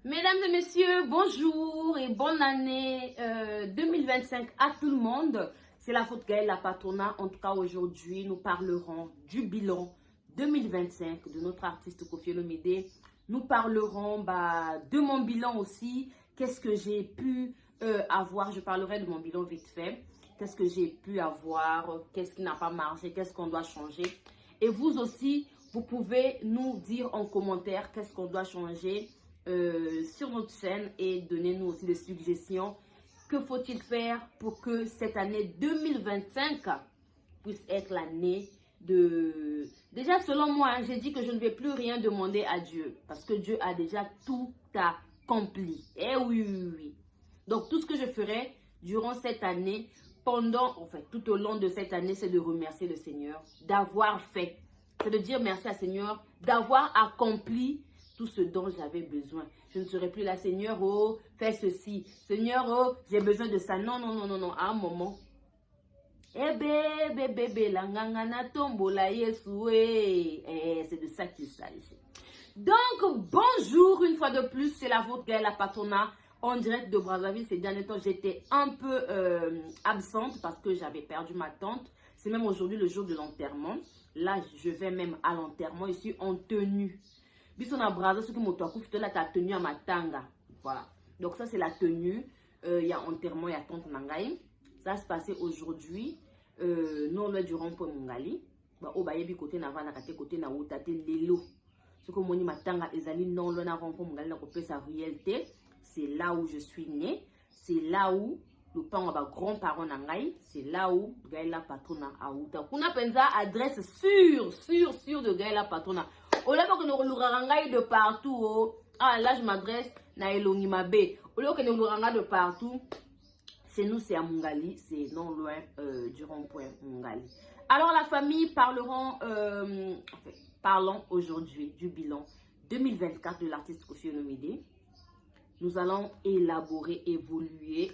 Mesdames et messieurs, bonjour et bonne année 2025 à tout le monde. C'est la faute Gaëlle, la patronat. En tout cas, aujourd'hui, nous parlerons du bilan 2025 de notre artiste Koffi Olomide. Nous parlerons de mon bilan aussi. Qu'est-ce que j'ai pu avoir? Je parlerai de mon bilan vite fait. Qu'est-ce que j'ai pu avoir? Qu'est-ce qui n'a pas marché? Qu'est-ce qu'on doit changer? Et vous aussi, vous pouvez nous dire en commentaire qu'est-ce qu'on doit changer sur notre chaîne et donnez-nous aussi des suggestions. Que faut-il faire pour que cette année 2025 puisse être l'année de... Déjà, selon moi, j'ai dit que je ne vais plus rien demander à Dieu parce que Dieu a déjà tout accompli. Eh oui, oui, oui. Donc, tout ce que je ferai durant cette année, tout au long de cette année, c'est de remercier le Seigneur d'avoir fait. C'est de dire merci au Seigneur d'avoir accompli tout ce dont j'avais besoin. Je ne serai plus là, Seigneur, oh, fais ceci. Seigneur, oh, j'ai besoin de ça. Non, non, non, non, non. À un moment, c'est de ça qu'il s'agit. Donc, bonjour une fois de plus, c'est la vôtre Gaëlle, la patronat, en direct de Brazzaville. Ces derniers temps, j'étais un peu absente parce que j'avais perdu ma tante. C'est même aujourd'hui le jour de l'enterrement. Là, je vais même à l'enterrement. Je suis en tenue. Bisous na Brazza, ce que mon toit là, ta tenue à Matanga. Voilà. Donc, ça, c'est la tenue. Il y a enterrement, il y a tante Nangaï. Ça se passait aujourd'hui. Non, le du rond-point Mungali. Au bayebi côté Nava, na côté na Outate, Lelo. Ce que mon matanga ezali non le na rond-point Mungali, na kopé sa réalité. C'est là où je suis née. C'est là où le pan à grand-parents Nangaï. C'est là où Gaëlle Patrona a Outa. Kuna penza adresse sûre de Gaëlle Patrona. Au lieu que nous l'ourangaï de partout, oh, ah là je m'adresse na Elongimabe. Au lieu que nous l'ourangaï de partout, chez nous c'est à Mungali, c'est non loin du rond-point Mungali. Alors la famille parlons aujourd'hui du bilan 2024 de l'artiste Koffi Olomide. Nous allons élaborer, évoluer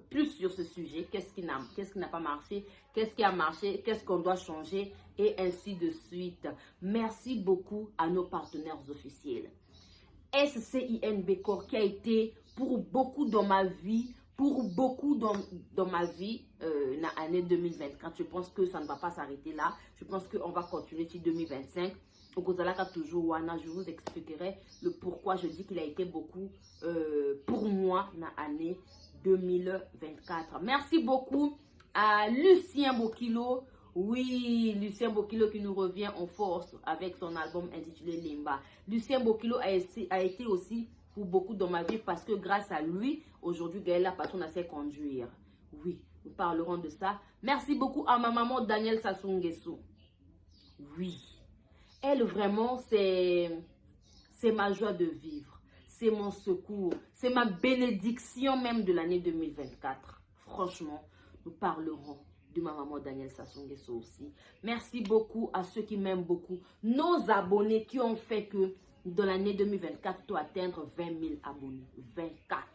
plus sur ce sujet. Qu'est-ce qui n'a pas marché? Qu'est-ce qui a marché? Qu'est-ce qu'on doit changer? Et ainsi de suite. Merci beaucoup à nos partenaires officiels. SCINB Corps qui a été pour beaucoup dans ma vie, l'année 2024. Je pense que ça ne va pas s'arrêter là. Je pense qu'on va continuer sur 2025. Je vous expliquerai le pourquoi je dis qu'il a été beaucoup pour moi dans l'année 2024. Merci beaucoup à Lucien Bokilo. Oui, Lucien Bokilo qui nous revient en force avec son album intitulé Limba. Lucien Bokilo a été aussi pour beaucoup dans ma vie parce que grâce à lui, aujourd'hui, Gaëlle la patronne sait conduire. Oui, nous parlerons de ça. Merci beaucoup à ma maman Daniel Sassou-Nguesso. Oui. Elle, vraiment, c'est ma joie de vivre. C'est mon secours. C'est ma bénédiction même de l'année 2024. Franchement, nous parlerons de ma maman Daniel Sassou-Nguesso aussi. Merci beaucoup à ceux qui m'aiment beaucoup. Nos abonnés qui ont fait que dans l'année 2024, tu atteindre 20 000 abonnés. 24.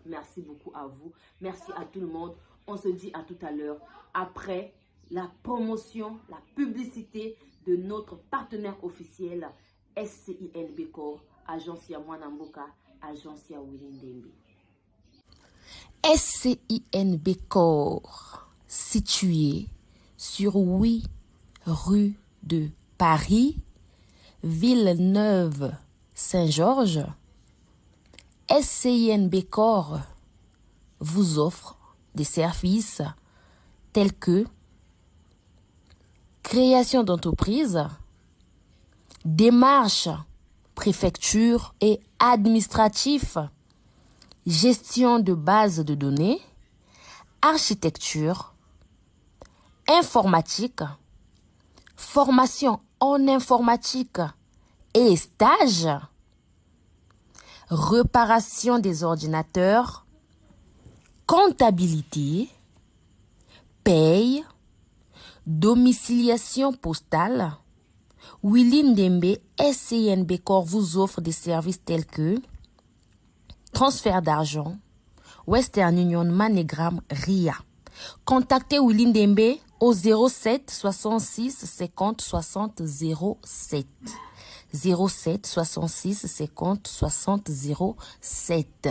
Merci beaucoup à vous. Merci à tout le monde. On se dit à tout à l'heure après la promotion, la publicité de notre partenaire officiel SCINB Corps, Agence Mwanamboka, Agence Wilindembe. SCINB Corps, situé sur 8 rue de Paris, Villeneuve-Saint-Georges. SCINB Corps vous offre des services tels que création d'entreprise, démarches, préfecture et administratif, gestion de bases de données, architecture, informatique, formation en informatique et stage, réparation des ordinateurs, comptabilité, paye, domiciliation postale. Wilindembe SCINB Corps vous offre des services tels que transfert d'argent, Western Union, MoneyGram, RIA. Contactez Wilindembe au 07 66 50 60 07. 07 66 50 60 07.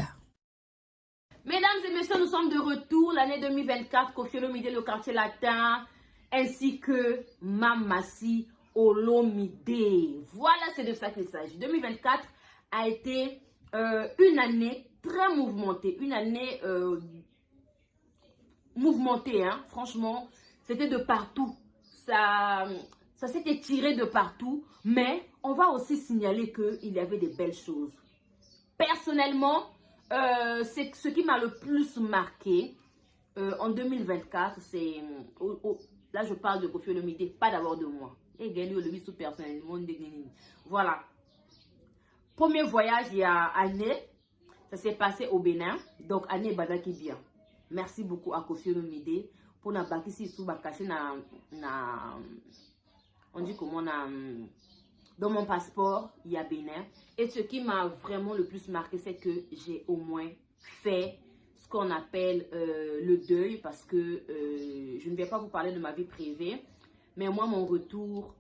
Mesdames et messieurs, nous sommes de retour. L'année 2024, Koffi Olomide, le quartier latin, ainsi que Mamassi Olomide. Voilà, c'est de ça qu'il s'agit. 2024 a été une année très mouvementée. Une année mouvementée, hein. Franchement, c'était de partout. Ça s'était tiré de partout. Mais on va aussi signaler qu'il y avait des belles choses. Personnellement, c'est ce qui m'a le plus marqué en 2024, c'est... là, je parle de Koffi Olomide, pas d'abord de moi. Et gagné le vice personnellement. Voilà. Premier voyage, il y a année. Ça s'est passé au Bénin. Donc, année Badaki bien. Merci beaucoup à Koffi Olomide pour na bakisi sous bakaché na on dit comment dans mon passeport, il y a Bénin. Et ce qui m'a vraiment le plus marqué, c'est que j'ai au moins fait ce qu'on appelle le deuil. Parce que je ne vais pas vous parler de ma vie privée. Mais moi, mon retour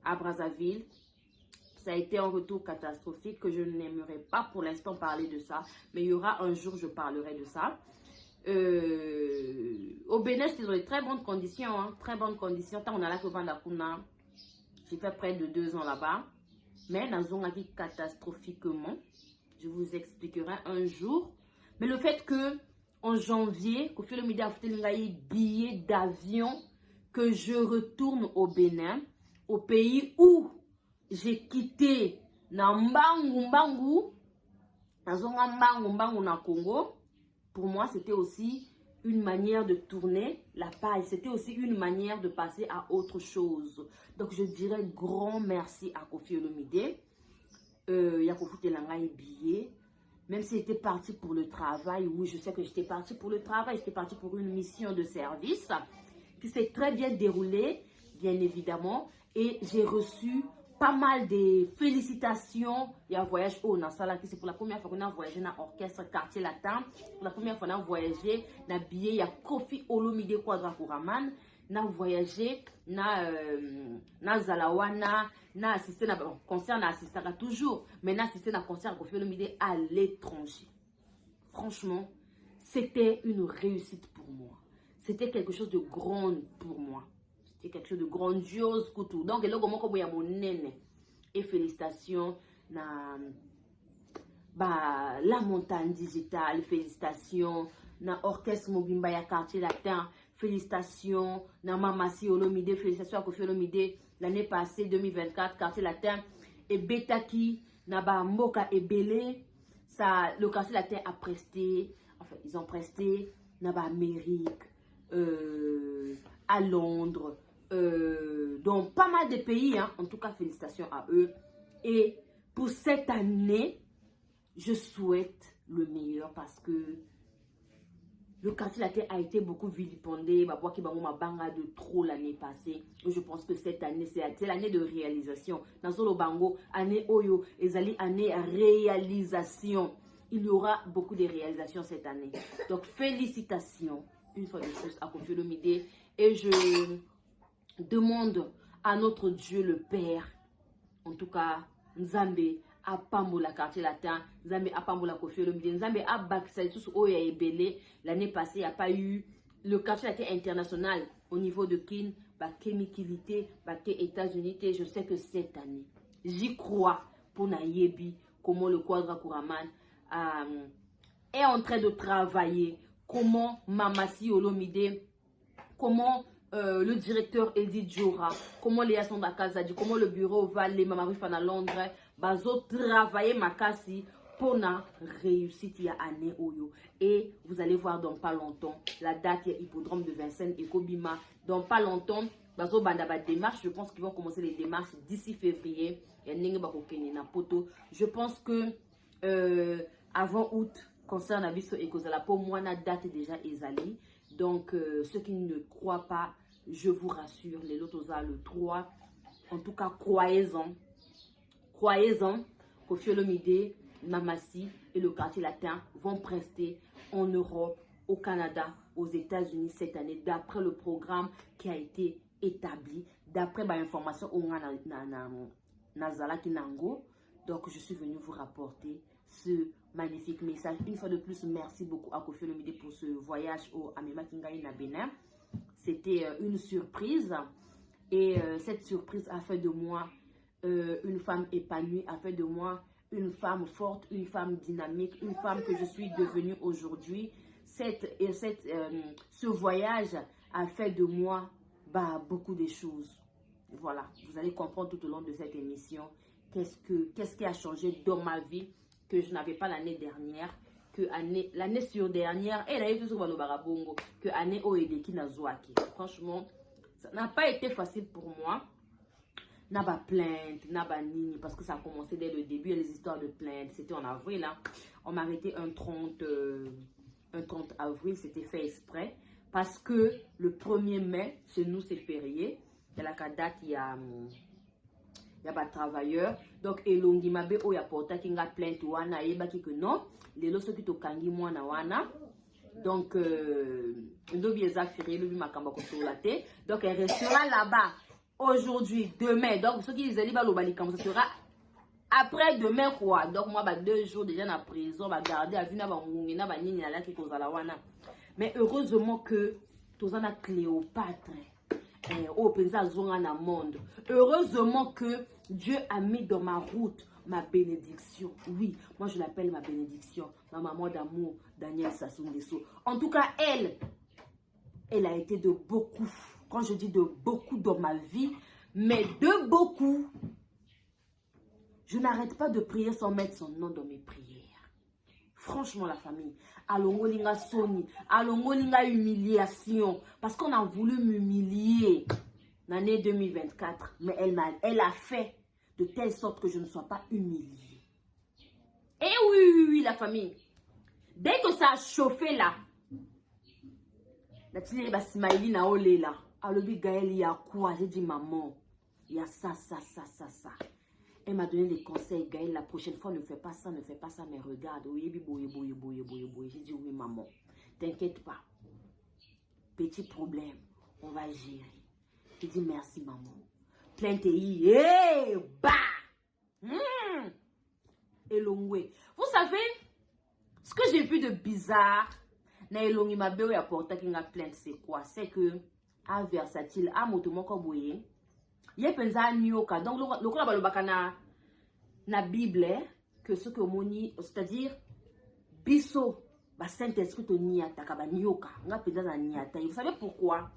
à Brazzaville, ça a été un retour catastrophique que je n'aimerais pas pour l'instant parler de ça. Mais il y aura un jour, je parlerai de ça. Au Bénin, j'étais dans de très bonnes conditions. Hein, très bonnes conditions. Tant on a là que Vandakuna. J'ai fait près de 2 ans là-bas. Mais dans un avis catastrophiquement. Je vous expliquerai un jour. Mais le fait que en janvier, Koffi Olomide a fait un billet d'avion que je retourne au Bénin, au pays où j'ai quitté Nambangu na Congo. Pour moi, c'était aussi une manière de tourner la page. C'était aussi une manière de passer à autre chose. Donc, je dirais grand merci à Koffi Olomide. Yakofu Telangai billet. Même si j'étais partie pour le travail, oui, je sais que j'étais partie pour le travail. J'étais partie pour une mission de service qui s'est très bien déroulée, bien évidemment. Et j'ai reçu pas mal de félicitations. Il y a un voyage au Nassala, c'est pour la première fois qu'on a voyagé dans l'orchestre quartier latin. Pour la première fois qu'on a voyagé dans billet, il y a Koffi Olomide Quadra Kouraman. On a voyagé dans Zalawana, on a assisté à un concert, on a assisté toujours, mais on a assisté à un concert Koffi Olomide à l'étranger. Franchement, c'était une réussite pour moi. C'était quelque chose de grand pour moi. C'est quelque chose de grandiose. Donc, et félicitations na la montagne digitale, félicitations na orchestre Mobimba ya quartier latin, félicitations na Mamassi Olomide, félicitations à Koffi Olomide l'année passée 2024 quartier latin et Betaki na ba Mboka Ebele. Ça, le quartier latin a presté, enfin ils ont presté na ba Amérique, à Londres. Dans pas mal de pays, hein. En tout cas, félicitations à eux. Et pour cette année, je souhaite le meilleur parce que le quartier latin a été beaucoup vilipendé. De trop l'année passée. Et je pense que cette année, c'est l'année de réalisation. Dans le bango, année Oyo, et année réalisation. Il y aura beaucoup de réalisations cette année. Donc, félicitations, une fois de plus, à Koffi Olomide. Et je demande à notre Dieu le Père, en tout cas, Nzambe, à Pambola quartier latin, Nzambe à Pambola Koffi Olomide, Nzambe à Baksaïsus Oya Ebele. L'année passée, il n'y a pas eu le quartier latin international au niveau de Kin, Baké Mikilité, Baké États-Unis. Je sais que cette année, j'y crois pour Nayebi, comment le Quadra Kouraman est en train de travailler, comment Mamassi Olomide, comment le directeur Edith Jora, comment Léa Sonda Kazadi, comment le bureau Valé, Maman Rufana Londres, bazo travailler Makasi pour na réussite ya année Oyo. Et vous allez voir dans pas longtemps la date ya hippodrome de Vincennes et Kobima. Dans pas longtemps, bazo bandaba démarche. Je pense qu'ils vont commencer les démarches d'ici février. Je pense que avant août, concernant Abisso et Kozala, pour moi, la date déjà exalée. Donc, ceux qui ne croient pas, je vous rassure, les Lotosa le 3. En tout cas, croyez-en. Croyez-en, Koffi Olomide, Mamassi et le quartier latin vont prester en Europe, au Canada, aux États-Unis cette année, d'après le programme qui a été établi, d'après l'information au Nazala Kinango. Donc, je suis venue vous rapporter ce magnifique message. Une fois de plus, merci beaucoup à Koffi Olomide pour ce voyage au Amema Kingaï na Bénin. C'était une surprise. Et cette surprise a fait de moi une femme épanouie, a fait de moi une femme forte, une femme dynamique, une femme que je suis devenue aujourd'hui. Ce voyage a fait de moi beaucoup de choses. Voilà, vous allez comprendre tout au long de cette émission qu'est-ce qui a changé dans ma vie que je n'avais pas l'année dernière, que l'année sur dernière, et que l'année Oedeki Nazoaki. Franchement, ça n'a pas été facile pour moi. N'a pas plainte, n'a pas nini, parce que ça a commencé dès le début, les histoires de plainte. C'était en avril, là. On m'a arrêté un 30 avril, c'était fait exprès. Parce que le 1er mai, chez nous, c'est férié. Il y a la date, il y a pas de travailleurs. Donc, elongi mabe o ya porta ki nga plainte wana, eba ki que non. Les lots qui to kangi mwana wana. Donc, donc, elle restera là-bas aujourd'hui, demain. Donc, ceux qui disent que ça sera après demain, quoi. Donc, moi, 2 jours déjà dans la prison, garder à vue, mais heureusement que tous en a Cléopâtre. Monde. Heureusement que Dieu a mis dans ma route ma bénédiction. Oui, moi je l'appelle ma bénédiction. Ma maman d'amour, Daniel Sassou Nguesso. En tout cas, elle a été de beaucoup. Quand je dis de beaucoup dans ma vie, mais de beaucoup. Je n'arrête pas de prier sans mettre son nom dans mes prières. Franchement, la famille, alongolinga soni, alongolinga humiliation, parce qu'on a voulu m'humilier l'année 2024, mais elle a fait de telle sorte que je ne sois pas humiliée. Et oui, la famille, dès que ça a chauffé là, la télé va smiley na olé là, alobi Gaël, il y a quoi? J'ai dit maman, il y a ça. Elle m'a donné des conseils, Gaël, la prochaine fois, ne fais pas ça, mais regarde. Oui, j'ai dit oui, maman. T'inquiète pas. Petit problème, on va gérer. J'ai dit merci, maman. Plainte et Elongwe. Vous savez, ce que j'ai vu de bizarre, na Elongi Mabeo ya porta qui n'a plainte, c'est quoi? C'est que, à versatile, à motomoko boye, ye penza nyoka. Donc, le kola balobaka na Bible, que ce que moni, c'est-à-dire, biso, ba Saint-Esprit to niata, ka ba nyoka. Nga penza na niata. Vous savez pourquoi?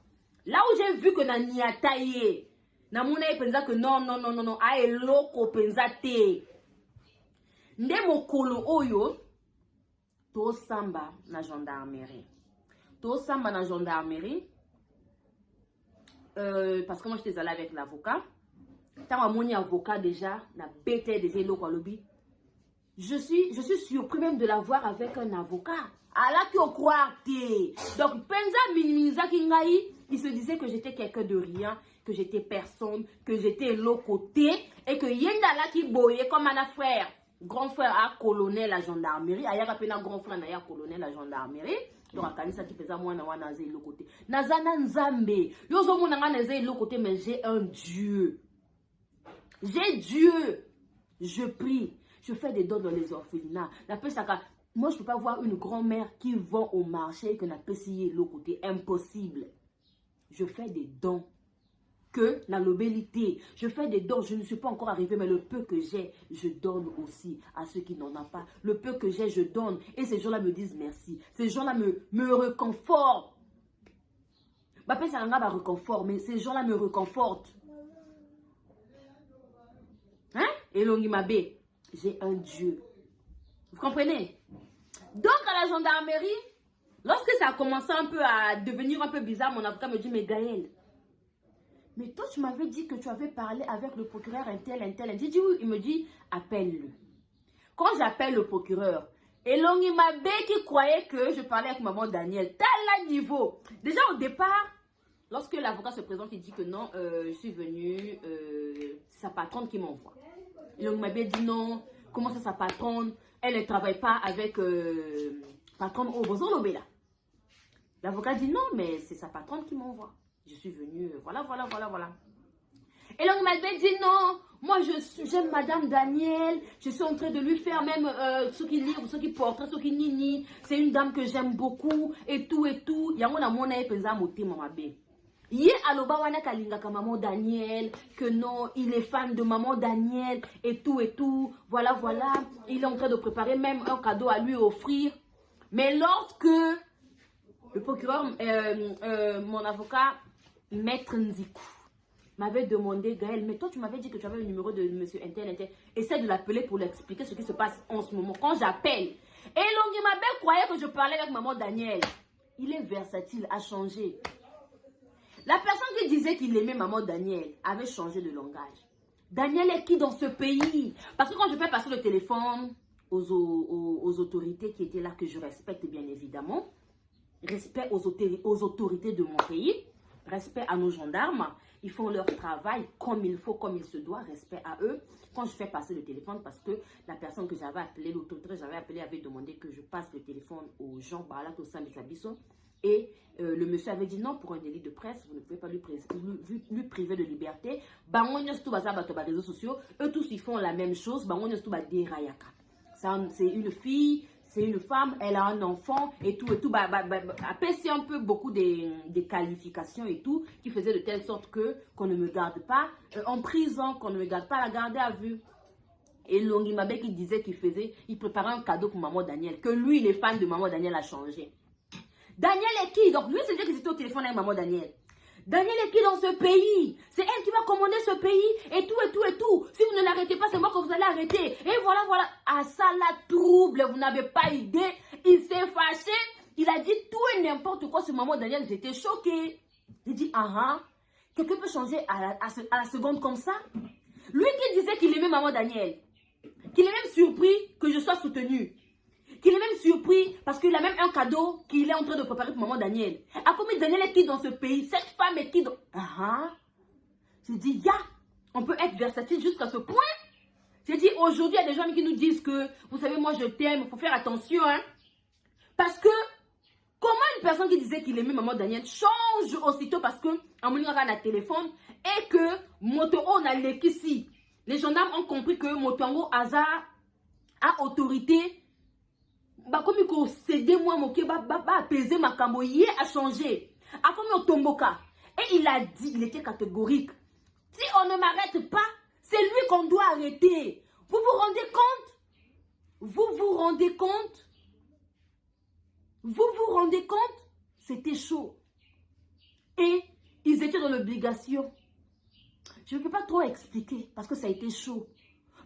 Là où j'ai vu que na niata ye, na mona ye penza que non, a eloko penza te. Nde mokolo oyo, to samba na gendarmerie. Parce que moi j'étais allée avec l'avocat. Tant mon avocat déjà n'a bêté déjà l'eau quoi lobby. Je suis surpris même de l'avoir avec un avocat. À la qui au croire donc penza minimiza kingai, il se disait que j'étais quelqu'un de rien, que j'étais personne, que j'étais l'autre côté et que yenda là qui boyait comme un frère. Grand frère a colonel la gendarmerie, aya kapena grand frère na ya colonel la gendarmerie. Donc à kanisa qui pesa moi na wana zé l'autre côté. Nazana nzambe. Yo zo mona nga zé l'autre côté mais j'ai un Dieu. J'ai Dieu. Je prie. Je fais des dons dans les orphelinats. Moi, je ne peux pas voir une grand-mère qui vend au marché et que n'a pas essayé l'autre côté. Impossible. Je fais des dons. Que la lobélité. Je fais des dons. Je ne suis pas encore arrivée, mais le peu que j'ai, je donne aussi à ceux qui n'en ont pas. Le peu que j'ai, je donne. Et ces gens-là me disent merci. Ces gens-là me réconfortent. Ça n'a pas réconfort, mais ces gens-là me réconfortent. Hein? Elongi Mabe, j'ai un Dieu. Vous comprenez? Donc à la gendarmerie, lorsque ça a commencé un peu à devenir un peu bizarre, mon avocat me dit, mais Gaël, mais toi tu m'avais dit que tu avais parlé avec le procureur un tel. J'ai dit oui, il me dit, appelle-le. Quand j'appelle le procureur, Elongi Mabe qui croyait que je parlais avec maman Daniel, tel niveau. Déjà au départ, lorsque l'avocat se présente, il dit que non, je suis venue, c'est sa patronne qui m'envoie. Elongi Mabe dit non, comment ça sa patronne? Elle ne travaille pas avec patronne au Bozolobela. L'avocat dit non, mais c'est sa patronne qui m'envoie. Je suis venue, voilà. Et donc, il m'avait dit non. Moi, j'aime Madame Daniel. Je suis en train de lui faire même ce qui livre, ce qui porte, ce qui nini. C'est une dame que j'aime beaucoup. Et tout, et tout. Il y a mon épeza moté, maman bé. Yé aloba wana kalingaka maman Daniel. Que non, il est fan de maman Daniel. Et tout, et tout. Voilà, voilà. Il est en train de préparer même un cadeau à lui offrir. Mais lorsque le procureur, mon avocat, Maître Nzikou, m'avait demandé, Gaël, mais toi tu m'avais dit que tu avais le numéro de monsieur Intel. Essaie de l'appeler pour lui expliquer ce qui se passe en ce moment. Quand j'appelle, et Longi Mabel croyait que je parlais avec maman Daniel. Il est versatile, a changé. La personne qui disait qu'il aimait maman Daniel avait changé de langage. Daniel est qui dans ce pays? Parce que quand je fais passer le téléphone aux autorités qui étaient là, que je respecte bien évidemment, respect aux autorités de mon pays, respect à nos gendarmes, ils font leur travail comme il faut, comme il se doit, respect à eux. Quand je fais passer le téléphone, parce que la personne que j'avais appelée, l'autorité que j'avais appelée avait demandé que je passe le téléphone aux gens, au sein de Sabiso. Et le monsieur avait dit non, pour un délit de presse, vous ne pouvez pas lui priver de liberté. Réseaux sociaux, eux tous ils font la même chose. C'est une fille, c'est une femme, elle a un enfant et tout. Après, c'est un peu beaucoup des qualifications et tout qui faisaient de telle sorte que qu'on ne me garde pas en prison, qu'on ne me garde pas à la garde à vue. Et Longi Mabe qui disait il préparait un cadeau pour maman Daniel, que lui, il est fan de maman Daniel, a changé. Daniel est qui? Donc lui, c'est lui qui était au téléphone avec maman Daniel. Daniel est qui dans ce pays? C'est elle qui va commander ce pays et tout, et tout, et tout. Si vous ne l'arrêtez pas, c'est moi que vous allez arrêter. Et voilà, voilà. Ah, ça la trouble, vous n'avez pas idée. Il s'est fâché. Il a dit tout et n'importe quoi sur maman Daniel. J'étais choquée. J'ai dit, quelqu'un peut changer à la seconde comme ça? Lui qui disait qu'il aimait maman Daniel, qu'il est même surpris que je sois soutenue, qu'il est même surpris parce qu'il a même un cadeau qu'il est en train de préparer pour maman Daniel. À combien Daniel est qui dans ce pays? Cette femme est qui dans... J'ai dit, on peut être versatile jusqu'à ce point. J'ai dit, aujourd'hui, il y a des gens qui nous disent que, vous savez, moi je t'aime, il faut faire attention. Parce que, comment une personne qui disait qu'il aimait maman Daniel change aussitôt parce que, en me a téléphone et que Moto n'a ici. Les gendarmes ont compris que Motongo Aza a autorité. Comme il cédé moi apaiser ma camboyé a changé. A comme il tomboka. Et il a dit, il était catégorique. Si on ne m'arrête pas, c'est lui qu'on doit arrêter. Vous vous rendez compte? Vous vous rendez compte? Vous vous rendez compte? C'était chaud. Et ils étaient dans l'obligation. Je ne peux pas trop expliquer parce que ça a été chaud.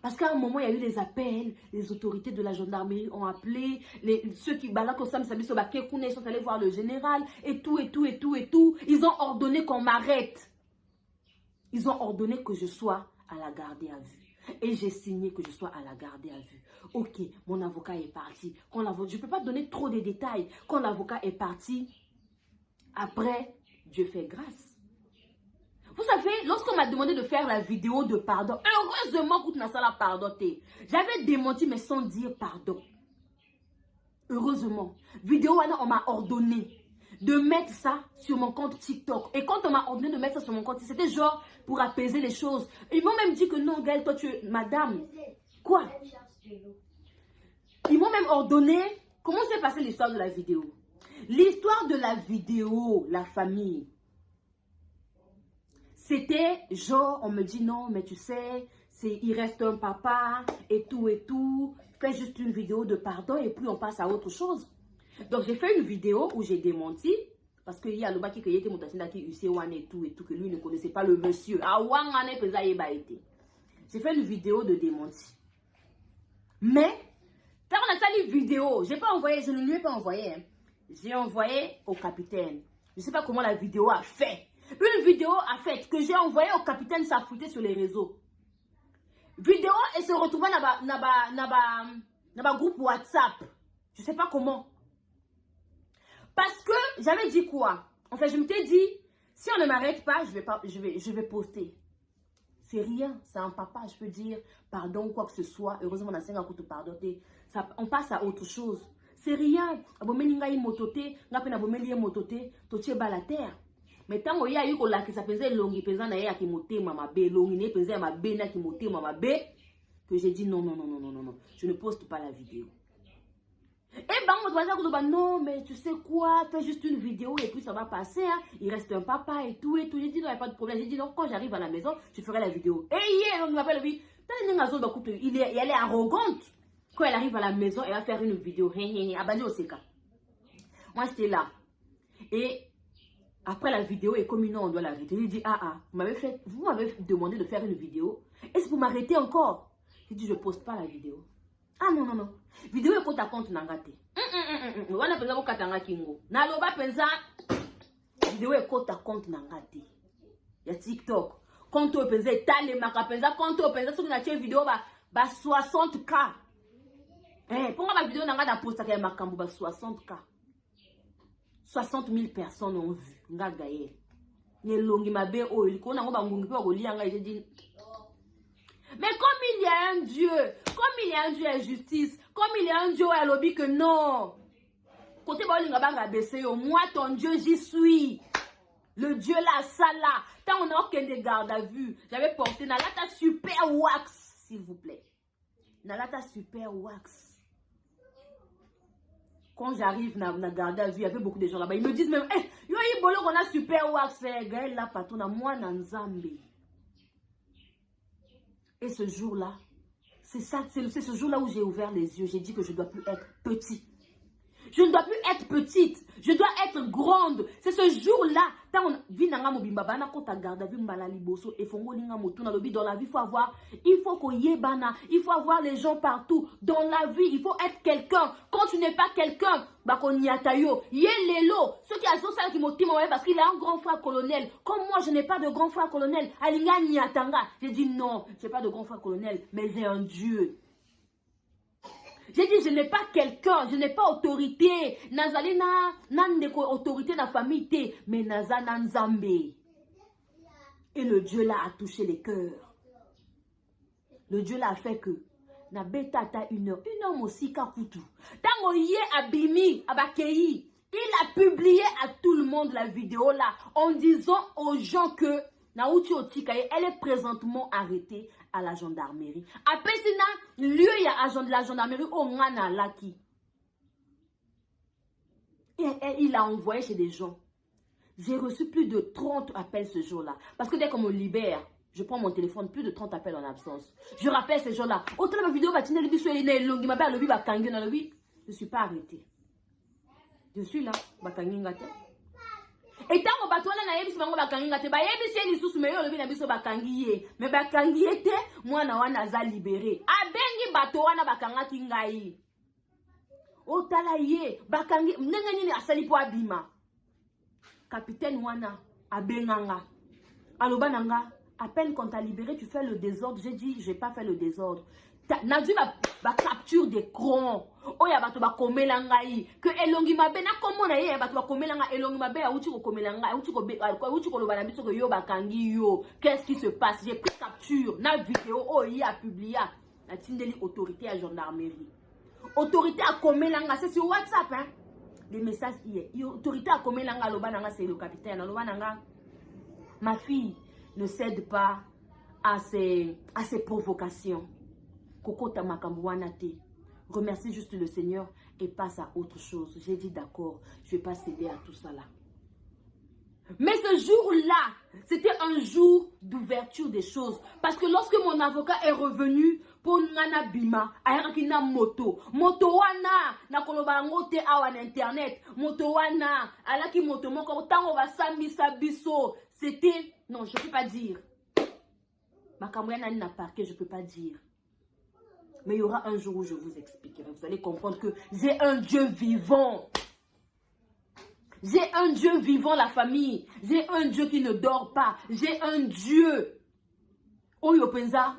Parce qu'à un moment, il y a eu des appels, les autorités de la gendarmerie ont appelé, ceux qui, ils sont allés voir le général, et tout, et tout, et tout, et tout. Ils ont ordonné qu'on m'arrête. Ils ont ordonné que je sois à la garde à vue. Et j'ai signé que je sois à la garde à vue. Ok, mon avocat est parti. Je ne peux pas donner trop de détails. Quand l'avocat est parti, après, Dieu fait grâce. Vous savez, lorsqu'on m'a demandé de faire la vidéo de pardon, heureusement que ça l'a pardonné. J'avais démenti mais sans dire pardon. Heureusement. Vidéo, on m'a ordonné de mettre ça sur mon compte TikTok. Et quand on m'a ordonné de mettre ça sur mon compte, c'était genre pour apaiser les choses. Ils m'ont même dit que non, Gaël, toi tu es madame. Quoi? Ils m'ont même ordonné. Comment s'est passée l'histoire de la vidéo? L'histoire de la vidéo, la famille. C'était genre, on me dit non, mais tu sais, il reste un papa et tout. Fais juste une vidéo de pardon et puis on passe à autre chose. Donc j'ai fait une vidéo où j'ai démenti, parce qu'il y a le baki qui était monté qui usait wan et tout, que lui ne connaissait pas le monsieur. J'ai fait une vidéo de démenti. Mais, quand on a fait une vidéo, j'ai pas envoyé, je ne lui ai pas envoyé. J'ai envoyé au capitaine. Je ne sais pas comment la vidéo a fait. Une vidéo a fait que j'ai envoyé au capitaine, ça a fouillé sur les réseaux. Vidéo et se retrouver dans le groupe WhatsApp. Je ne sais pas comment. Parce que j'avais dit quoi? En fait, je m'étais dit, si on ne m'arrête pas, je vais poster. C'est rien, c'est un papa, je peux dire pardon, quoi que ce soit. Heureusement, on a 5 ans pour te pardonner. On passe à autre chose. C'est rien. La terre. Mais tant qu'il y a eu que ça faisait longue, pesant d'ailleurs qui montait ma bé, longue, pesait ma bé, qui montait ma bé, que j'ai dit non, non, non, non, non, non, non, je ne poste pas la vidéo. Et ben, on doit dire, non, mais tu sais quoi, fais juste une vidéo et puis ça va passer, hein. Il reste un papa et tout, et tout. J'ai dit non, il n'y a pas de problème. J'ai dit non, quand j'arrive à la maison, je ferai la vidéo. Et hier, on m'appelle, lui, elle est arrogante. Quand elle arrive à la maison, elle va faire une vidéo. Moi, j'étais là. Et après la vidéo, et comme une on doit l'arrêter, j'ai dit, vous m'avez demandé de faire une vidéo. Est-ce que vous m'arrêtez encore? J'ai dit, je ne poste pas la vidéo. Ah non, non, non. Vidéo est quand ta compte n'angate. Wana penza ko katanga kingo. Na loba penza. Vidéo est quand ta compte n'angate. Ya TikTok. Compte au penza etale maka penza compte au penza soki na tie vidéo ba 60K. Ponga ba vidéo n'angata posta ka makambo ba 60K. 60 000 personnes ont vu. Nga gaye. Nye longi mabe o iliko na ngo ba ngungi pe ko lianga j'ai dit. Mais comme il y a un Dieu, comme il y a un Dieu à justice, comme il y a un Dieu à lobby que non. Côté Baolinga Banga Besséo, moi ton Dieu j'y suis. Le Dieu là, ça là. Tant on n'a aucun des gardes à vue. J'avais porté Nalata Super Wax, s'il vous plaît. Nalata Super Wax. Quand j'arrive dans la garde à vue, il y avait beaucoup de gens là-bas. Ils me disent même, yo y bolo qu'on a Super Wax. Gaël là, patron, moi dans Zambé. Et ce jour-là, c'est ce jour-là où j'ai ouvert les yeux. J'ai dit que je ne dois plus être petit. Je ne dois plus être petite. Je dois être grande. C'est ce jour-là. Dans la vie, il faut avoir les gens partout. Dans la vie, il faut être quelqu'un. Quand tu n'es pas quelqu'un, ceux qui ont ça qui motivent parce qu'il a un grand frère colonel. Comme moi, je n'ai pas de grand frère colonel. J'ai dit non, je n'ai pas de grand frère colonel, mais j'ai un Dieu. J'ai dit, je n'ai pas quelqu'un, je n'ai pas autorité. Nazali n'andeko autorité dans la famille, mais Nazana Nzambe. Et le Dieu là a touché les cœurs. Le Dieu là a fait que na betata une heure aussi kakutu. Tango yé abimi abakei. Il a publié à tout le monde la vidéo là en disant aux gens que Naouti Otikaye, elle est présentement arrêtée à la gendarmerie. Après, c'est lieu, il y a agent de la gendarmerie au Ngana Laki. Et il a envoyé chez des gens. J'ai reçu plus de 30 appels ce jour-là. Parce que dès qu'on me libère, je prends mon téléphone, plus de 30 appels en absence. Je rappelle ces gens-là. Autant ma vidéo, je ne suis pas arrêtée. Je suis là. Et tant que bateau na yebi sibango bakangi ngate ba yebi si eli susu meyo lobi na biso bakangi ye mais bakangi ete mwana wana za libéré abengi bateau wana bakanga kingai otala ye bakangi ndenge nini asali po abima capitaine wana abenganga aloba nanga à peine quand t'as libéré tu fais le désordre. J'ai dit j'ai pas fait le désordre. N'a dit ba capture d'écran. Oya bato ba komela ngai que elongi mabe na komona ye bato ba komela ngai elongi mabe ya uti ko komela ngai uti ko loba na biso ko yo bakangi yo. Qu'est-ce qui se passe? J'ai pris capture na vidéo oyi a publié na tindeli autorité à gendarmerie. Autorité à komela ngai c'est sur WhatsApp hein. Les messages hier. Autorité à komela ngai loba nanga c'est le capitaine loba nanga. Ma fille ne cède pas à ces provocations. Kokota makambuana te. Remercie juste le Seigneur et passe à autre chose. J'ai dit d'accord, je ne vais pas céder à tout ça là. Mais ce jour-là, c'était un jour d'ouverture des choses. Parce que lorsque mon avocat est revenu pour Nana Bima, ayakina moto. Moto wana, na kolobango te awan internet. Moto wana, alaki moto moko tango ba sambisa biso. C'était, non, je ne peux pas dire. Makambuana n'a parqué, je ne peux pas dire. Mais il y aura un jour où je vous expliquerai. Vous allez comprendre que j'ai un Dieu vivant. J'ai un Dieu vivant, la famille. J'ai un Dieu qui ne dort pas. J'ai un Dieu. Oyo penza.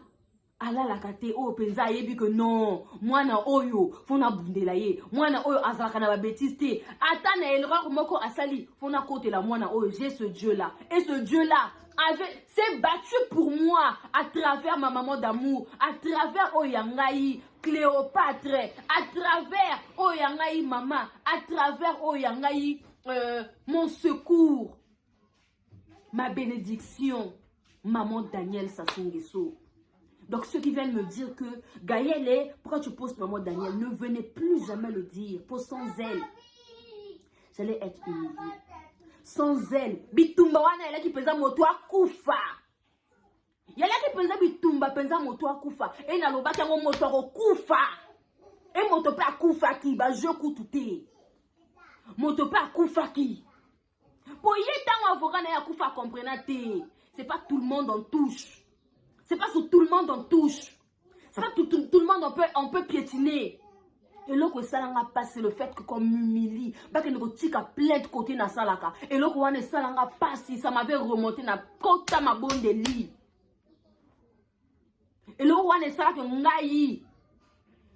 Ala la kate. Oyo penza yebi que non. Moi na oyo. Fona bundela ye. Moi na oyo azalaka na ba bêtise. Ata na elra moko asali. Fona kote la moi na oyo. J'ai ce Dieu là. Et ce Dieu là s'est battu pour moi à travers ma maman d'amour, à travers Oyangaï, Cléopâtre, à travers Oyangaï maman, à travers Oyangaï mon secours. ma bénédiction, maman Daniel Sassou Nguesso. Donc ceux qui viennent me dire que Gaëlle, pourquoi tu postes maman Daniel, ne venez plus jamais le dire. Pour sans elle, j'allais être humiliée. Sans elle, bitumba wana elle qui pesa moto akufa. Yala qui pesa bitumba pesa moto akufa. Et na loba kango moto akufa. Et moto pa akufa ki ba je kutute. Moto pa akufa ki. Pour y tant avocat na akufa comprenez. C'est pas tout le monde en touche. C'est pas sur tout le monde on touche. C'est pas tout le monde on peut piétiner. Et là que ça n'a pas c'est le fait que comme m'humilie, bah que nous tika plein de côté na salaka. Et là que on ça n'a pas si ça m'avait remonté na kota ma bonne de lit. Et là on ça que ngai.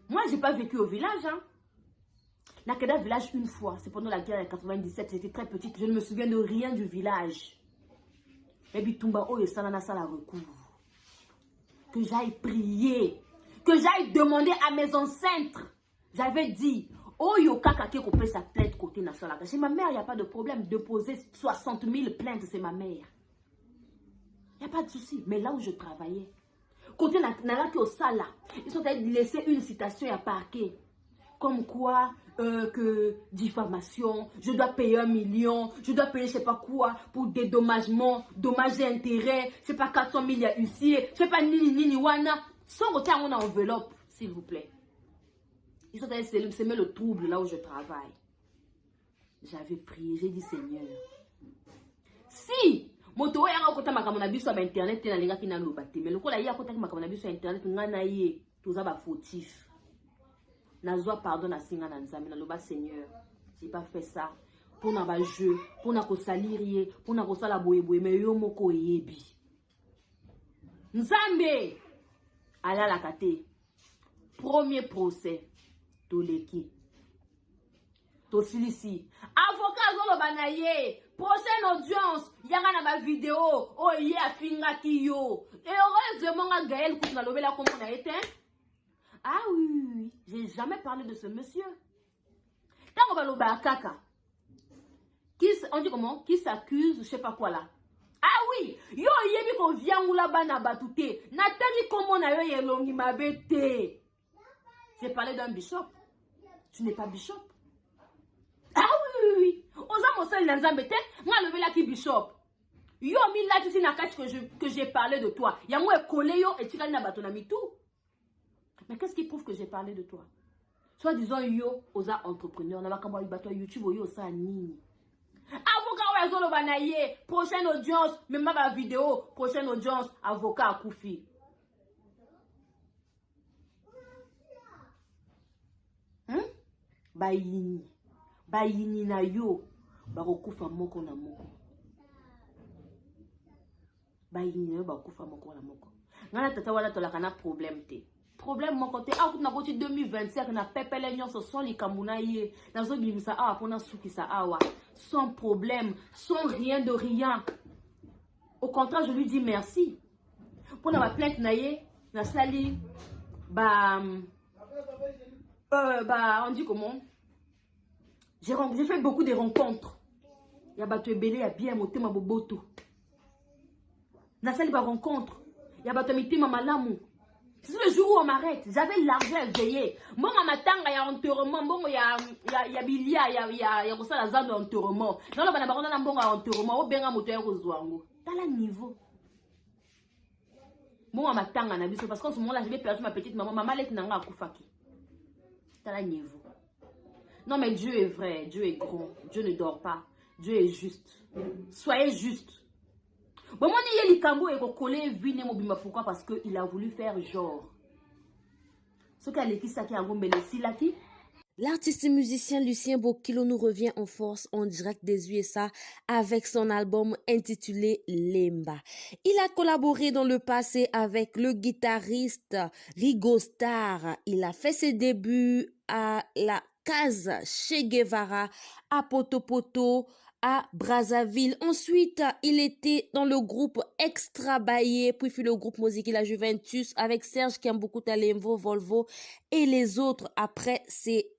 Moi j'ai pas vécu au village hein. N'a que dans village une fois, c'est pendant la guerre de 97, j'étais très petite, je ne me souviens de rien du village. Et puis Tumba oh et ça na sala recouvre. Que j'aille prier, que j'aille demander à mes ancêtres. J'avais dit, oh yoka kake ko sa plainte côté national. Chez ma mère, il n'y a pas de problème de poser 60 000 plaintes, c'est ma mère. Il n'y a pas de souci. Mais là où je travaillais, côté nala au sala, ils sont allés laisser une citation à parquet. Comme quoi, que diffamation, je dois payer 1 million, je dois payer je sais pas quoi pour dédommagement, dommages et intérêts, je sais pas 400 000 ici, je sais pas ni wana. Sans côté on a enveloppe, s'il vous plaît. Ils sont allés semer le trouble là où je travaille. J'avais prié, j'ai dit Seigneur, si moto ya ngakota makamona biso sur internet na linga kina lobate, mais le ko la ya kota makamona biso sur internet ngana ye, tout ça ba fautif. Nazwa pardon na singa na nzambe na loba Seigneur, j'ai pas fait ça pour na ba jeu, pour na ko salir, pour na ko sala boye mais yo moko yebi. Nzambe ala la kate. Premier procès toleki. Tosilisi. Avocat zolo banaye, prochaine audience, yanga na ba vidéo, oh ye afinga ki yo. Et heureusement nga Gaël kout na lobela comme on a été. Ah oui, j'ai jamais parlé de ce monsieur. Quand on va le kaka, on dit comment? Qui s'accuse, je sais pas quoi là. Ah oui, yo yebi ko vient ou là-bas na batouté. Nathalie comment na yo yelongi mabete. J'ai parlé d'un bishop. Tu n'es pas bishop. Ah oui. Oza mosel na nzambete, moi levé là qui bishop. Yo mi là tu sais na catch que j'ai parlé de toi. Ya moi collé yo et tu na batona mi tout. Mais qu'est-ce qui prouve que j'ai parlé de toi? Soit disant yo, osa entrepreneur, na bakamba bato YouTube yo ça nini. Avocat ozo banaye, prochaine audience, même ma vidéo, prochaine audience, avocat akufi. Bayini na yo, bakokufa moko na moko. Bayini na yo bakokufa moko na moko. Ngana tata wala tolaka na problème te. Problème mon côté ah na côté 2025 na pepele nyonso so likamuna ye na zo bimisa ah pona suki sa awa sans problème, sans rien de rien. Au contraire, je lui dis merci. Pour ma plainte na ye na sali on dit comment? J'ai fait beaucoup de rencontres. Ya bato ebele ya bien motema boboto. Na sali ba rencontre. Ya bato mitema malamu. C'est le jour où on m'arrête. J'avais l'argent à veiller. Moi, ma matanga, il y a enterrement. Bon, il y a bilia, il y a ça la zone d'enterrement. Non, là, on a un bon enterrement. Au bien, moteur aux ouangos. T'as le niveau. Moi, ma matanga, na biso. Parce qu'en ce moment-là, j'avais perdu ma petite maman. Maman, elle est nanga à Koufaki. T'as le niveau. Non, mais Dieu est vrai. Dieu est grand. Dieu ne dort pas. Dieu est juste. Soyez juste. Bon, moi, il y a les collé vine mobima pourquoi? Parce qu'il a voulu faire genre. Ce qu'a l'équipe ça qui a gombé les silaki. L'artiste et musicien Lucien Bokilo nous revient en force en direct des USA avec son album intitulé Lemba. Il a collaboré dans le passé avec le guitariste Rigo Starr. Il a fait ses débuts à la Casa Che Guevara, à Poto, à Brazzaville. Ensuite, il était dans le groupe Extra Baye, puis le groupe Musique La Juventus avec Serge Kiambuku Talemvo, Volvo et les autres. Après, c'est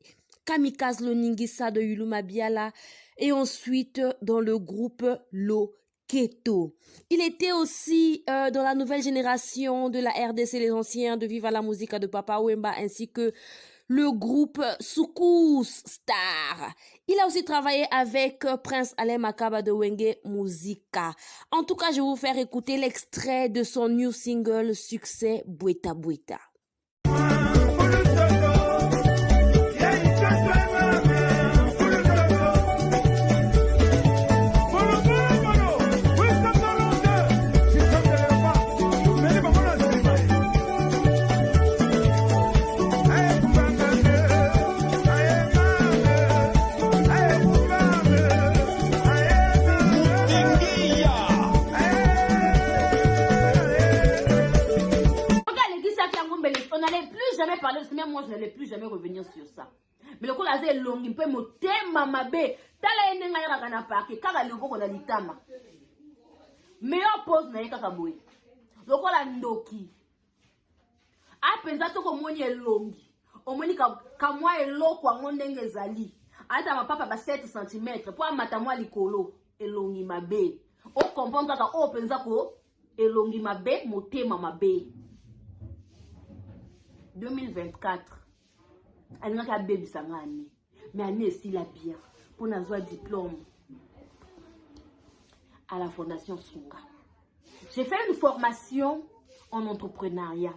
Kamikaze Loningisa de Yuluma Biala et ensuite dans le groupe Lo Keto. Il était aussi dans la nouvelle génération de la RDC, les anciens de Viva la Musica de Papa Wemba, ainsi que le groupe Soukous Star. Il a aussi travaillé avec Prince Alain Makaba de Wenge Musica. En tout cas, je vais vous faire écouter l'extrait de son new single succès Bweta Bweta. Parler de ça, moi je n'allais plus jamais revenir sur ça. Mais le coup là c'est long, il peut me thème mabe. Tala ene nga yaka na parke, kaka le ko na litama. Meilleur pose na yaka kaboy. Le coup là ndoki. A penza to ko moni elongi. Omoni ka moi eloko ngo ndenge zali. Ata ma papa ba 7 cm pour amata moi likolo elongi mabe. O comprendre ka o penza ko elongi mabe motema mabe. 2024, elle n'a qu'à bébé sangani, mais elle est si la bien pour avoir diplôme à la Fondation Sunga. J'ai fait une formation en entrepreneuriat.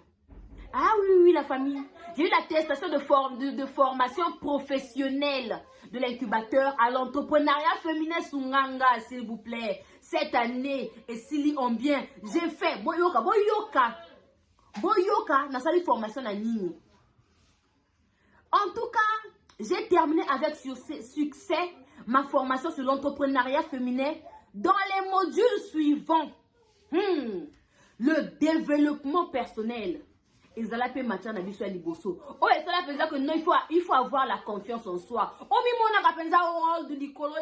Ah oui, la famille. J'ai eu l'attestation de formation professionnelle de l'incubateur à l'entrepreneuriat féminin Sunganga, s'il vous plaît. Cette année, et s'ils ont bien, j'ai fait Boyoka, n'a pas formation en ligne. En tout cas, j'ai terminé avec succès ma formation sur l'entrepreneuriat féminin dans les modules suivants. Le développement personnel. Ils allaient payer matin na biso liboso. Oh, et cela veut dire que non, il faut avoir la confiance en soi. Oh, mi mona ka penza oh de likolo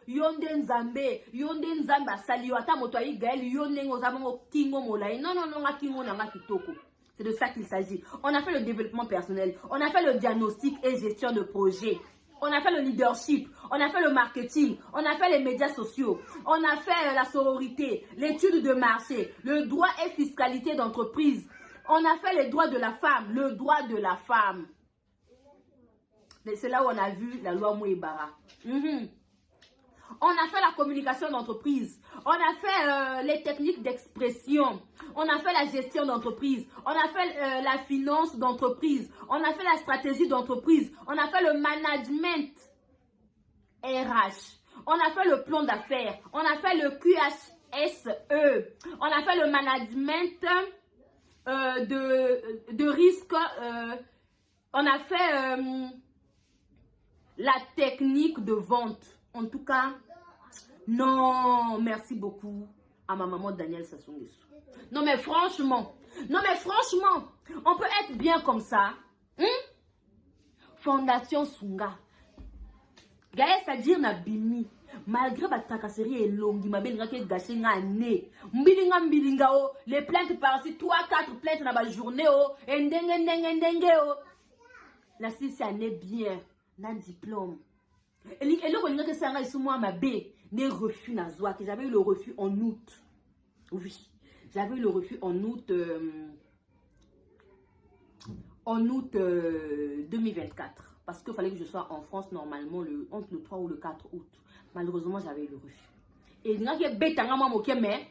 yonde nzambe asali yo ata moto ayi gael yonde ngozabongo kingo molai. Non, nga kingo na nga kitoko. C'est de ça qu'il s'agit. On a fait le développement personnel, on a fait le diagnostic et gestion de projet. On a fait le leadership, on a fait le marketing, on a fait les médias sociaux, on a fait la sororité, l'étude de marché, le droit et fiscalité d'entreprise. On a fait les droits de la femme, le droit de la femme. C'est là où on a vu la loi Mouébara. On a fait la communication d'entreprise. On a fait les techniques d'expression. On a fait la gestion d'entreprise. On a fait la finance d'entreprise. On a fait la stratégie d'entreprise. On a fait le management RH. On a fait le plan d'affaires. On a fait le QHSE. On a fait le management de risque. On a fait la technique de vente. En tout cas, non, merci beaucoup à ma maman Daniel Sassou Nguesso. Non mais franchement, on peut être bien comme ça. Fondation Sunga. Gaël Sadir na bimi. Malgré la tracasserie et longue, ma belle raquette gâchée n'a né. Mbilinga o, les plaintes par-ci, 3-4 plaintes dans la journée o, ndenge o. La Suisse en est bien, n'a diplôme. Et le que ça sous moi ma baie, des refus na zoa, que j'avais eu le refus en août. Oui, j'avais eu le refus en août. En août 2024. Parce qu'il fallait que je sois en France normalement entre le 3 ou le 4 août. Malheureusement, j'avais eu le refus. Et il y a des bêtes à moi, mais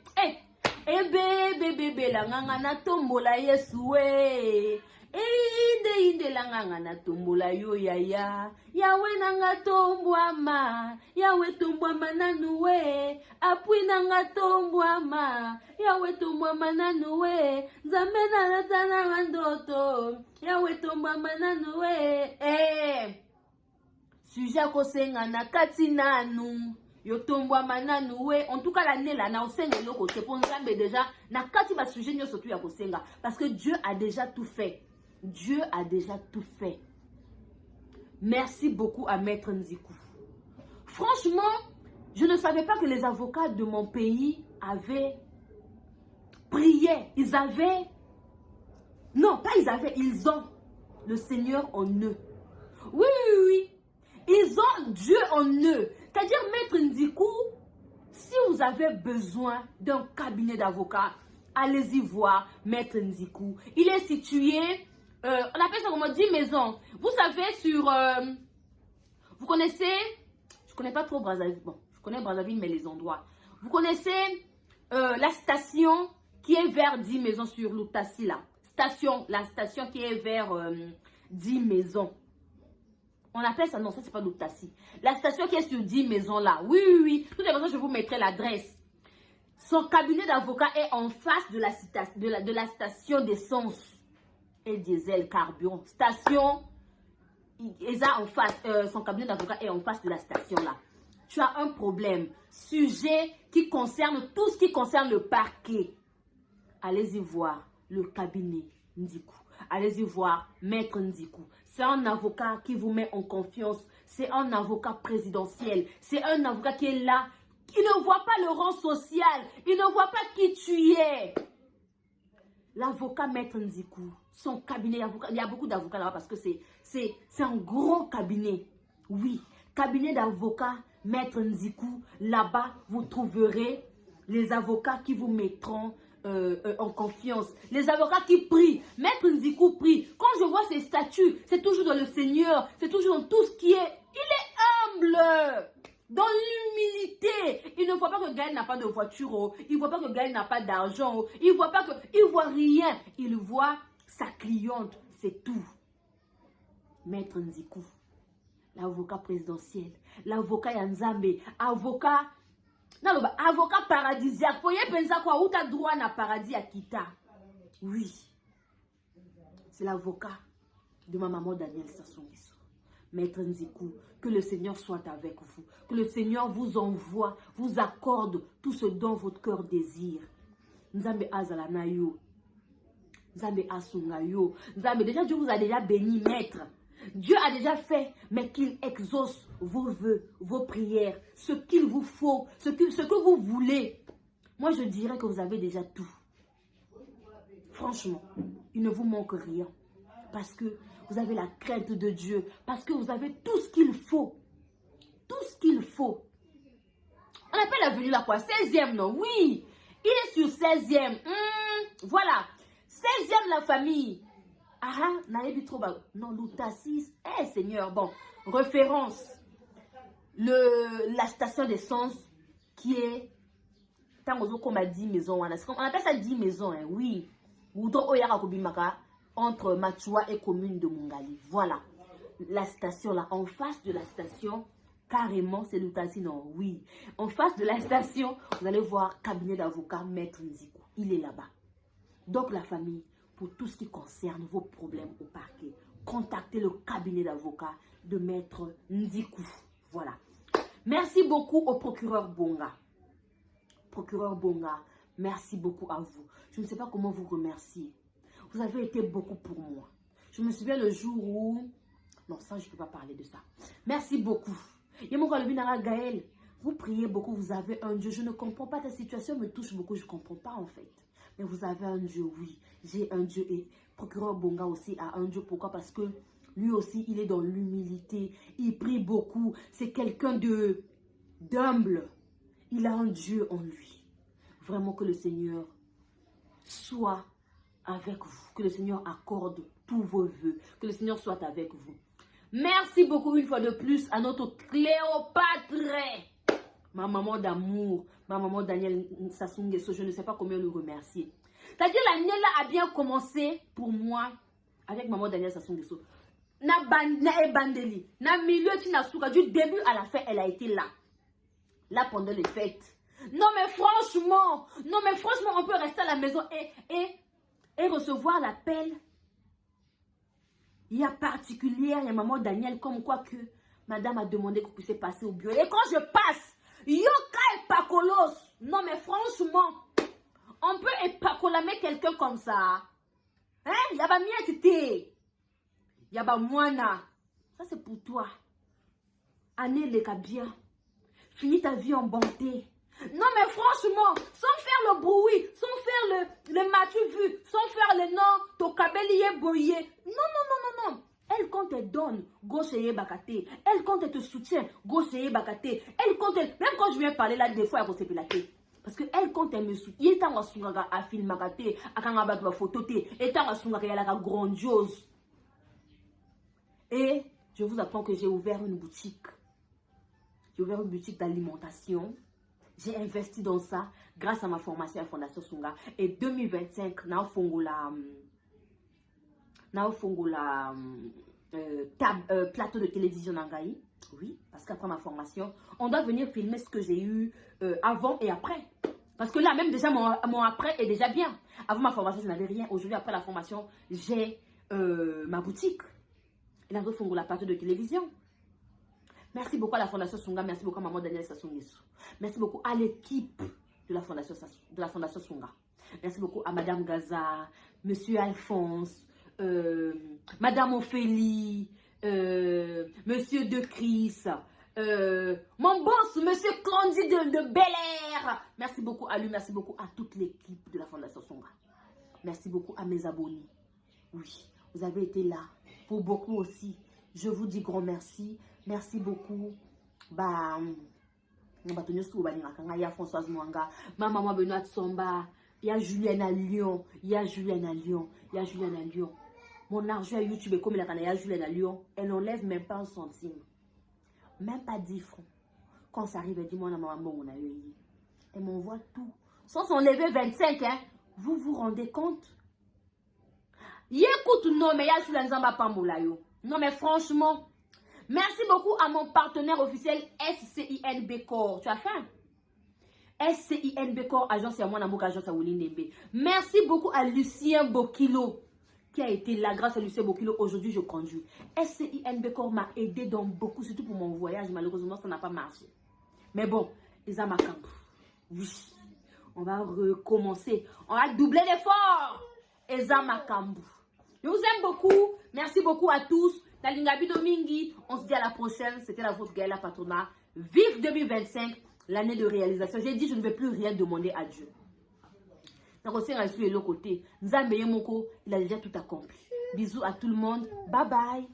bébé, la ngana tombola yesoué. Inde la ngana tombola yo yaya. Yawe nanga tombwama. Yawe tombwama nanoué. Apui nanga tombwama. Yawe tombwama nanoué. Zamena natana randoto. Yawe tombwama nanoué. Sujet kosenga na kati nanu. Yo tombwa mananu we. En tout cas l'année là na osenga loko te pour nzambe déjà na kati ba sujet nyo surtout ya kosenga parce que Dieu a déjà tout fait. Dieu a déjà tout fait. Merci beaucoup à Maître Nzikou. Franchement, je ne savais pas que les avocats de mon pays avaient prié. Ils avaient non, pas ils avaient, ils ont le Seigneur en eux. Oui. Ils ont Dieu en eux. C'est-à-dire, Maître Nzikou, si vous avez besoin d'un cabinet d'avocat, allez-y voir Maître Nzikou. Il est situé, on appelle ça comment, 10 maisons. Vous savez, sur, vous connaissez, je connais pas trop Brazzaville, bon, je connais Brazzaville, mais les endroits. Vous connaissez la station qui est vers 10 maisons sur Lutassi là. La station qui est vers 10 maisons. On appelle ça, non, ça c'est pas Lutassi. La station qui est sur 10 maisons là. Oui, oui, oui. De toute façon, je vous mettrai l'adresse. Son cabinet d'avocat est en face de la station d'essence et diesel carburant. Station, en face, son cabinet d'avocat est en face de la station là. Tu as un problème. Sujet qui concerne tout ce qui concerne le parquet. Allez-y voir le cabinet Nzikou. Allez-y voir Maître Nzikou. C'est un avocat qui vous met en confiance. C'est un avocat présidentiel. C'est un avocat qui est là. Il ne voit pas le rang social. Il ne voit pas qui tu es. L'avocat Maître Nzikou, son cabinet d'avocat, il y a beaucoup d'avocats là-bas parce que c'est un gros cabinet. Oui, cabinet d'avocat Maître Nzikou, là-bas, vous trouverez les avocats qui vous mettront en confiance. Les avocats qui prient. Maître Nzikou prie. Quand je vois ses statuts, c'est toujours dans le Seigneur. C'est toujours dans tout ce qui est... Il est humble. Dans l'humilité. Il ne voit pas que Gaël n'a pas de voiture. Oh. Il ne voit pas que Gaël n'a pas d'argent. Oh. Il ne voit pas que... Il voit rien. Il voit sa cliente. C'est tout. Maître Nzikou. L'avocat présidentiel. L'avocat Yanzambe. Avocat... Non, avocat paradisiaque. Voyez, penser quoi? Où t'as droit à paradis à Kita? Oui. C'est l'avocat de ma maman Daniel Sassou Nguesso. Maître Nzikou, que le Seigneur soit avec vous. Que le Seigneur vous envoie, vous accorde tout ce dont votre cœur désire. Nzambe Azalanayo. Nzambe Asungayo. Nzambe, déjà Dieu vous a déjà béni, maître. Dieu a déjà fait, mais qu'il exauce vos vœux, vos prières, ce qu'il vous faut, ce que vous voulez. Moi, je dirais que vous avez déjà tout. Franchement, il ne vous manque rien. Parce que vous avez la crainte de Dieu. Parce que vous avez tout ce qu'il faut. Tout ce qu'il faut. On appelle l'avenue là quoi? 16e, non? Oui. Il est sur 16e. Voilà. 16e la famille. Ah, naïbi trop bas. Non, Lutassi. Eh, Seigneur. Bon, référence. La station d'essence qui est. Comme à 10 maisons. On appelle ça 10 maisons, hein, oui. Entre Machua et commune de Mungali. Voilà. La station là. En face de la station, carrément, c'est Lutassi. Non, oui. En face de la station, vous allez voir cabinet d'avocat Maître Nzikou. Il est là-bas. Donc, la famille. Pour tout ce qui concerne vos problèmes au parquet, contactez le cabinet d'avocat de Maître Nzikou. Voilà. Merci beaucoup au procureur Bonga. Procureur Bonga, merci beaucoup à vous. Je ne sais pas comment vous remercier. Vous avez été beaucoup pour moi. Je me souviens le jour où... Non, ça, je ne peux pas parler de ça. Merci beaucoup. Gaël, vous priez beaucoup, vous avez un Dieu. Je ne comprends pas, ta situation me touche beaucoup, je ne comprends pas en fait. Mais vous avez un Dieu, oui. J'ai un Dieu et procureur Bonga aussi a un Dieu. Pourquoi? Parce que lui aussi, il est dans l'humilité. Il prie beaucoup. C'est quelqu'un d'humble. Il a un Dieu en lui. Vraiment que le Seigneur soit avec vous. Que le Seigneur accorde tous vos vœux. Que le Seigneur soit avec vous. Merci beaucoup une fois de plus à notre Cléopâtre. Ma maman d'amour, ma maman Daniel Sassou Nguesso, je ne sais pas comment le remercier. C'est-à-dire l'année là a bien commencé pour moi avec maman Daniel Sassou Nguesso. Na bandeli, na milieu tinasuka du début à la fin, elle a été là. Là pendant les fêtes. Non mais franchement, on peut rester à la maison et recevoir l'appel. Il y a particulière, il y a maman Daniel comme quoi que madame a demandé qu'on puisse passer au bureau. Et quand je passe, Yoka et Pacolos. Non mais franchement, on peut épacolamer quelqu'un comme ça. Hein? Yaba mietite. Yaba moana. Ça c'est pour toi. Année les bien. Finis ta vie en bonté. Non mais franchement, sans faire le bruit, sans faire le matu vu, sans faire le nom, ton cabellier boyé. Non. Elle, quand elle donne, gauche et bakate. Elle, quand elle te soutient, gauche et bakate. Elle, quand elle... Même quand je viens parler là, des fois, elle se pilater. Parce que elle, quand elle me soutient, il est en sungaga à film makate, à quand on va photo, et en sungaga, elle a grandiose. Et je vous apprends que j'ai ouvert une boutique. J'ai ouvert une boutique d'alimentation. J'ai investi dans ça grâce à ma formation à Fondation Sunga. Et 2025, na plateau de télévision Nangaï. Oui, parce qu'après ma formation, on doit venir filmer ce que j'ai eu avant et après. Parce que là, même déjà, mon après est déjà bien. Avant ma formation, je n'avais rien. Aujourd'hui, après la formation, j'ai ma boutique. Et là, je la plateau de télévision. Merci beaucoup à la Fondation Sunga. Merci beaucoup à Maman Daniel Sassou-Nguesso. Merci beaucoup à l'équipe de la Fondation Sunga. Merci beaucoup à Madame Gaza, Monsieur Alphonse, Madame Ophélie, Monsieur De Chris, mon boss, Monsieur Clandy de Bel Air. Merci beaucoup à lui, merci beaucoup à toute l'équipe de la Fondation Sunga. Merci beaucoup à mes abonnés. Oui, vous avez été là pour beaucoup aussi. Je vous dis grand merci. Merci beaucoup. Bah, il y a Françoise Mwanga, ma maman Benoît Somba, il y a Julienne à Lyon, il y a Julienne à Lyon, il y a Julienne à Lyon. Mon argent à YouTube est comme il y a Julienne à Lyon, elle n'enlève même pas un centime. Même pas 10 francs. Quand ça arrive, elle dit, moi, maman, on a eu. Elle m'envoie tout. Sans s'enlever 25, hein. Vous vous rendez compte? Écoute, non, mais il y a Julienne Zamba Pambolayo. Non, mais franchement, merci beaucoup à mon partenaire officiel SCINB Corps. Tu as faim? SCINB Corps, agence à moi, agence à Oulinebe. Merci beaucoup à Lucien Bokilo qui a été là. Grâce à Lucien Bokilo, aujourd'hui, je conduis. SCINB Corps m'a aidé dans beaucoup, surtout pour mon voyage. Malheureusement, ça n'a pas marché. Mais bon, les Amakamp. Oui, on va recommencer. On va doubler l'effort. Eza Makambu. Je vous aime beaucoup. Merci beaucoup à tous. Nalingabi Domingi. On se dit à la prochaine. C'était la vôtre Gaëla Patona. Vive 2025, l'année de réalisation. J'ai dit je ne vais plus rien demander à Dieu. Donc on s'est reçu de l'autre côté. Nzambe Yemoko, il a déjà tout accompli. Bisous à tout le monde. Bye bye.